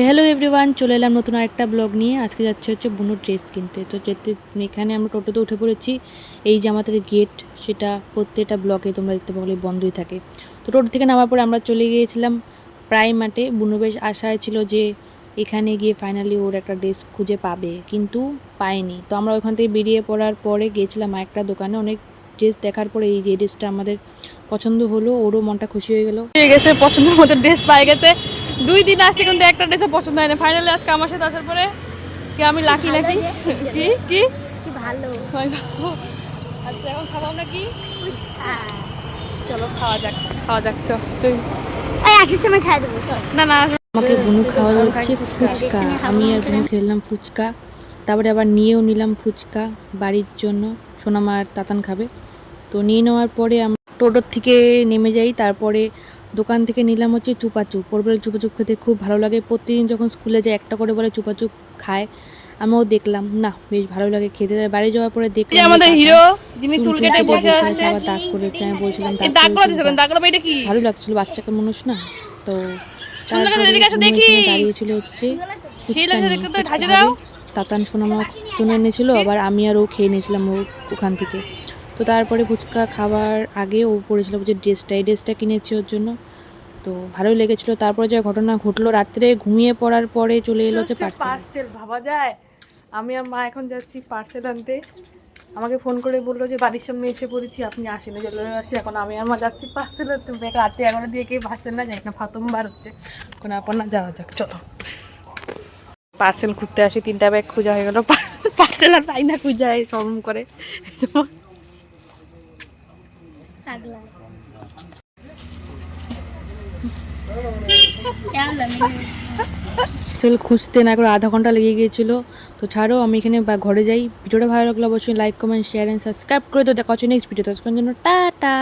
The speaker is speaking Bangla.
হ্যালো এভরিওয়ান, চলে এলাম নতুন আরেকটা ব্লগ নিয়ে। আজকে যাচ্ছে হচ্ছে বুনুর ড্রেস কিনতে। তো যেতে এখানে আমরা টোটোতে উঠে পড়েছি। এই যে আমাদের গেট, সেটা প্রত্যেকটা ব্লকে তোমরা দেখতে পাবো বন্ধই থাকে। তো টোটো থেকে নামার পরে আমরা চলে গিয়েছিলাম প্রাইম মার্টে। বুনু বেশ আশায় ছিল যে এখানে গিয়ে ফাইনালি ওর একটা ড্রেস খুঁজে পাবে, কিন্তু পায়নি। তো আমরা ওখান থেকে বেরিয়ে পড়ার পরে গিয়েছিলাম আরেকটা দোকানে। অনেক ড্রেস দেখার পরে এই যে ড্রেসটা আমাদের পছন্দ হলো, ওরও মনটা খুশি হয়ে গেল। হয়ে গেছে, পছন্দের মতো ড্রেস পাই গেছে। 2 দিন আসছে কিন্তু একটা ড্রেসও পছন্দ হয় না। ফাইনালি আজকে আমার সাথে আসার পরে কি আমি লাকি নাকি কি কি কি ভালো। আচ্ছা, এখন খাবো আমরা কি? চলো খাওয়া যাক, খাওয়া যাক। চল তুই এই আসার সময় খাই দেবো। না না আমাকে বুনু খাওয়া হচ্ছে ফুচকা। আমি আর বুনু খেলাম ফুচকা, তারপরে আবার নিয়েও নিলাম ফুচকা বাড়ির জন্য। সোনামা আর তাতান খাবে। তো নিয়ে নেওয়ার পরে আমরা টোটোর থেকে নেমে যাই। তারপরে দোকান থেকে নিলাম হচ্ছে চুপাচুপ। ওর বলে চুপাচুপ খেতে খুব ভালো লাগে। প্রতিদিন যখন স্কুলে যায় একটা করে বলে চুপাচুপ খায়। আমিও দেখলাম, না বেশ ভালো লাগে খেতে। বাড়ি যাওয়ার পরে দেখলাম আমাদের হিরো যিনি চুল কেটে বসে আছে, আবার দাগ করেছে। আমি বলছিলাম এই দাগ করে দিয়েছে, দাগ করে এটা কি? ভালো লাগছিল, বাচ্চাকে মানুষ না তো। সুন্দর করে এদিকে আসো তারপরে দেখি। দাঁড়িয়েছিল হচ্ছে সেই ফুচকা লাগে নিয়ে। দেখতে তো ফুচকা ঢাচে খাবে দাও। তাতান সোনামা জন্য এনেছিল, আবার আমি আর ও খেয়ে নিয়েছিলাম ওখান থেকে। তো তারপরে ফুচকা খাবার আগে ও পড়েছিল যে এই ড্রেসটা কিনেছি ওর জন্য। তো ভালোই লেগেছিলো। তারপরে যে ঘটনা ঘটলো, রাত্রে ঘুমিয়ে পড়ার পরে চলে এলো যে পার্সেল। ভাবা যায় আমি আর মা এখন যাচ্ছি পার্সেল আনতে। আমাকে ফোন করে বললো যে বাড়ির সামনে এসে পড়েছি, আপনি আসেন। চলে আসি। এখন আমি আর মা যাচ্ছি পার্সেল আনতে। রাত্রে 11 দিয়ে কে পার্সেল না যাই না, প্রথমবার হচ্ছে। এখন আপনার যাওয়া যাক, চলো পার্সেল খুঁজতে আসি। 3টা ব্যাগ খোঁজা হয়ে গেল, পার্সেল আর পাই না, খুঁজা শরম করে। পার্সেল খুঁজতে না করে আধা ঘন্টা লেগে গিয়েছিল। তো ছাড়ো, আমি এখানে ঘরে যাই। ভিডিওটা ভালো লাগলে অবশ্যই like comment share and subscribe করে তো। দেখা হচ্ছে নেক্সট ভিডিওতে। ততক্ষণ জন্য টাটা।